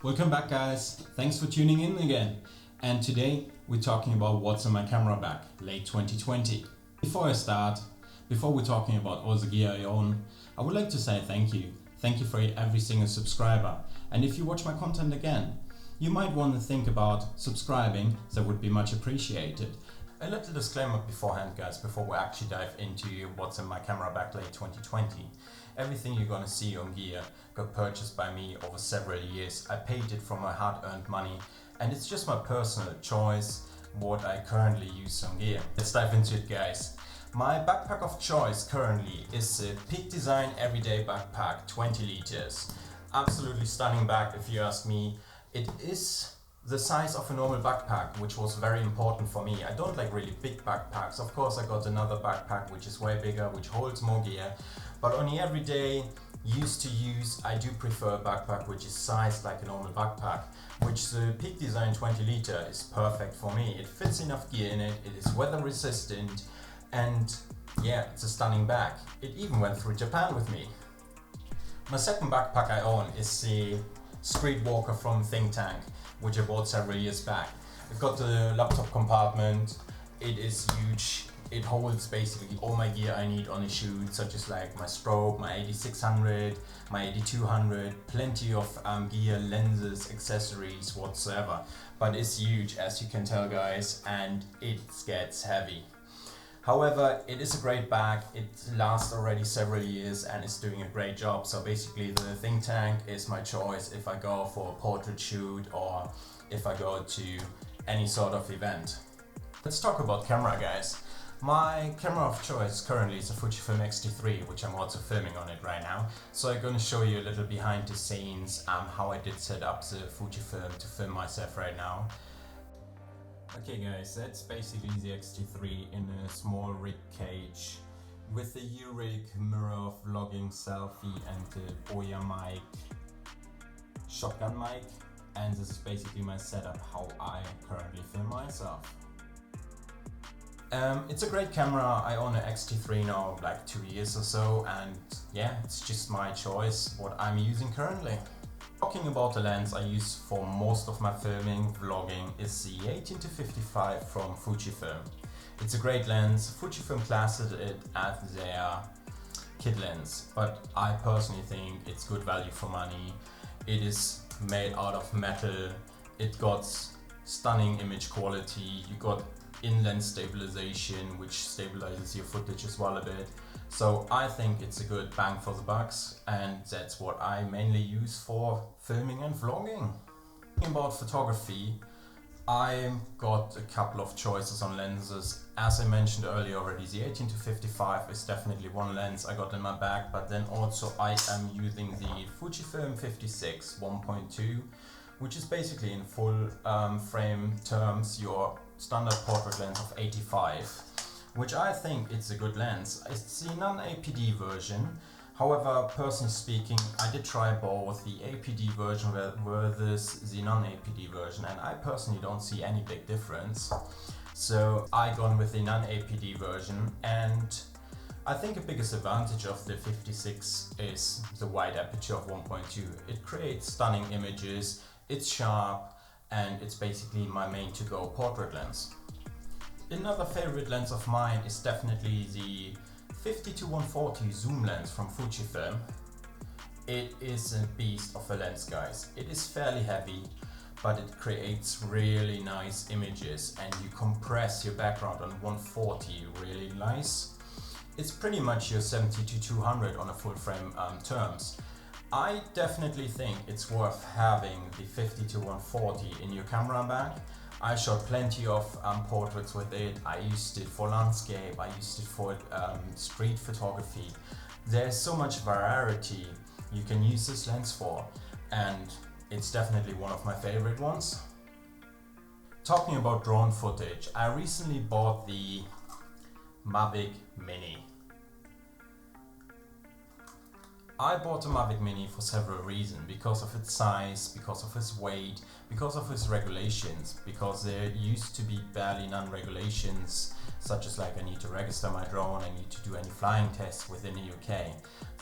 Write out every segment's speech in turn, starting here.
Welcome back guys, thanks for tuning in again. And today we're talking about what's in my camera bag, late 2020. Before I start, before we're talking about all the gear I own, I would like to say thank you. Thank you for every single subscriber. And if you watch my content again, you might want to think about subscribing, that would be much appreciated. A little disclaimer beforehand guys, before we actually dive into what's in my camera bag late 2020. Everything you're gonna see on gear got purchased by me over several years. I paid it from my hard-earned money and it's just my personal choice what I currently use on gear. Let's dive into it guys. My backpack of choice currently is a Peak Design Everyday Backpack 20 liters. Absolutely stunning bag if you ask me. It is the size of a normal backpack, which was very important for me. I don't like really big backpacks. Of course I got another backpack which is way bigger, which holds more gear. But on the everyday use, I do prefer a backpack which is sized like a normal backpack, which the Peak Design 20 liter is perfect for me. It fits enough gear in it, it is weather resistant, and yeah, it's a stunning bag. It even went through Japan with me. My second backpack I own is the Street Walker from Think Tank, which I bought several years back. It's got the laptop compartment, it is huge, it holds basically all my gear I need on a shoot, such as like my strobe, my 8600, my 8200, plenty of gear, lenses, accessories, whatsoever. But it's huge as you can tell guys, and it gets heavy. However, it is a great bag, it lasts already several years and it's doing a great job. So basically the Think Tank is my choice if I go for a portrait shoot or if I go to any sort of event. Let's talk about camera guys. My camera of choice currently is a Fujifilm X-T3, which I'm also filming on it right now. So I'm going to show you a little behind the scenes how I did set up the Fujifilm to film myself right now. Okay guys, that's basically the X-T3 in a small rig cage with the U-rig, mirror, vlogging, selfie and the Boya mic, shotgun mic, and this is basically my setup how I currently film myself. It's a great camera. I own an X-T3 now like 2 years or so, and yeah, it's just my choice what I'm using currently. Talking about the lens I use for most of my filming, vlogging is the 18-55 from Fujifilm. It's a great lens. Fujifilm classes it as their kit lens, but I personally think it's good value for money. It is made out of metal, it got stunning image quality, you got in-lens stabilization which stabilizes your footage as well a bit. So I think it's a good bang for the bucks, and that's what I mainly use for filming and vlogging. Talking about photography, I got a couple of choices on lenses. As I mentioned earlier already, the 18-55 is definitely one lens I got in my bag, but then also I am using the Fujifilm 56 1.2, which is basically in full frame terms your standard portrait lens of 85, which I think it's a good lens. It's the non-APD version. However, personally speaking, I did try both the APD version versus the non-APD version, and I personally don't see any big difference. So I gone with the non-APD version, and I think the biggest advantage of the 56 is the wide aperture of 1.2. It creates stunning images, it's sharp, and it's basically my main to-go portrait lens. Another favorite lens of mine is definitely the 50-140 zoom lens from Fujifilm. It is a beast of a lens guys. It is fairly heavy, but it creates really nice images and you compress your background on 140 really nice. It's pretty much your 70-200 on a full frame terms. I definitely think it's worth having the 50-140 in your camera bag. I shot plenty of portraits with it. I used it for landscape, I used it for street photography. There's so much variety you can use this lens for, and it's definitely one of my favorite ones. Talking about drone footage, I recently bought the Mavic Mini. I bought a Mavic Mini for several reasons, because of its size, because of its weight, because of its regulations, because there used to be barely none regulations, such as like I need to register my drone, I need to do any flying tests within the UK.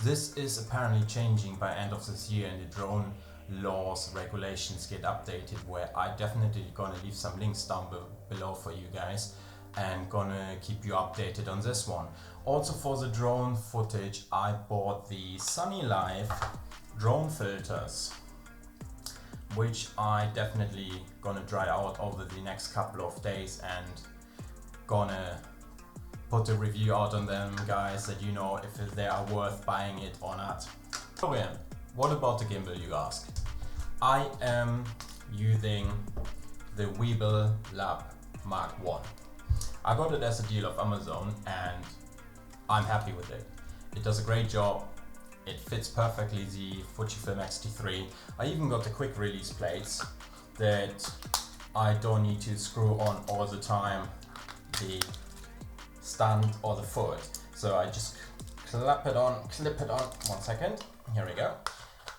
This is apparently changing by end of this year and the drone laws, regulations get updated, where I definitely gonna leave some links down below for you guys and gonna keep you updated on this one. Also for the drone footage, I bought the Sunny Life drone filters, which I definitely gonna try out over the next couple of days and gonna put a review out on them, guys, that you know if they are worth buying it or not. So yeah, what about the gimbal, you ask? I am using the Gimbal Lab Mark 1. I got it as a deal of Amazon and I'm happy with it. It does a great job. It fits perfectly the Fujifilm X-T3. I even got the quick release plates that I don't need to screw on all the time the stand or the foot. So I just clip it on, 1 second, here we go,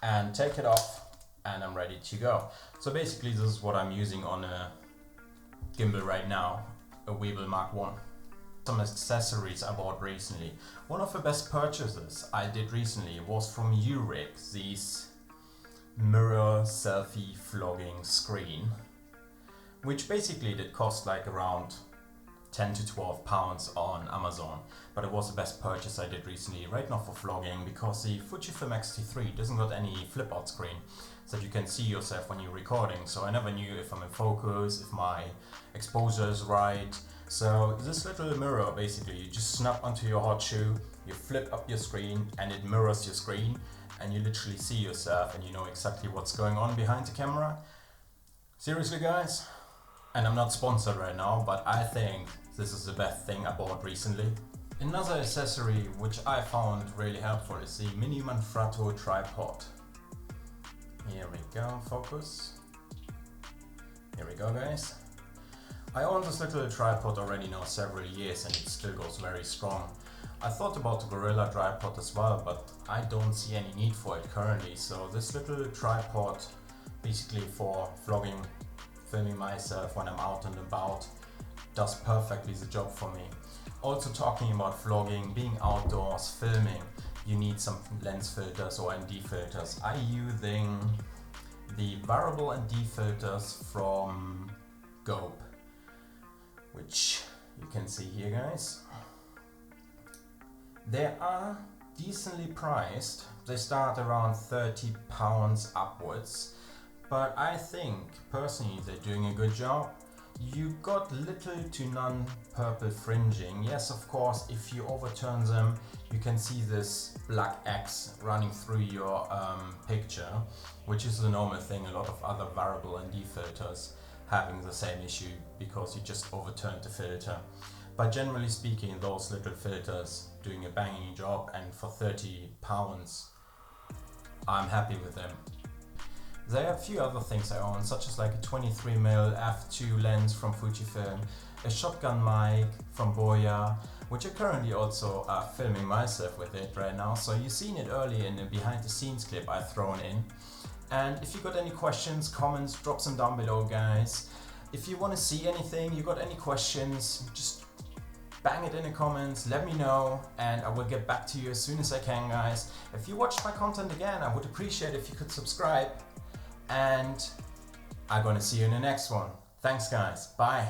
and take it off and I'm ready to go. So basically this is what I'm using on a gimbal right now, a Gimbal Mark 1. Some accessories I bought recently. One of the best purchases I did recently was from Urig, this mirror selfie vlogging screen, which basically did cost like around 10 to 12 pounds on Amazon, but it was the best purchase I did recently right now for vlogging, because the Fujifilm X-T3 doesn't got any flip out screen so that you can see yourself when you're recording, so I never knew if I'm in focus, if my exposure is right. So this little mirror, basically you just snap onto your hot shoe, you flip up your screen and it mirrors your screen and you literally see yourself and you know exactly what's going on behind the camera. Seriously guys, and I'm not sponsored right now, but I think this is the best thing I bought recently. Another accessory which I found really helpful is the mini Manfrotto tripod. Here we go, focus. Here we go guys. I own this little tripod already now several years and it still goes very strong. I thought about the Gorilla tripod as well, but I don't see any need for it currently. So this little tripod, basically for vlogging, filming myself when I'm out and about, does perfectly the job for me. Also talking about vlogging, being outdoors, filming, you need some lens filters or ND filters. I'm using the variable ND filters from Gimbal, which you can see here guys. They are decently priced. They start around 30 pounds upwards, but I think personally they're doing a good job. You got little to none purple fringing. Yes, of course, if you overturn them, you can see this black X running through your picture, which is a normal thing. A lot of other variable ND filters having the same issue because you just overturned the filter. But generally speaking, those little filters doing a banging job, and for 30 pounds, I'm happy with them. There are a few other things I own, such as like a 23mm f2 lens from Fujifilm, a shotgun mic from Boya, which I currently also filming myself with it right now. So you've seen it earlier in the behind the scenes clip I've thrown in. And if you got any questions, comments, drop them down below guys. If you want to see anything, you got any questions, just bang it in the comments, let me know, and I will get back to you as soon as I can guys. If you watched my content again, I would appreciate if you could subscribe. And I'm gonna see you in the next one. Thanks guys, bye.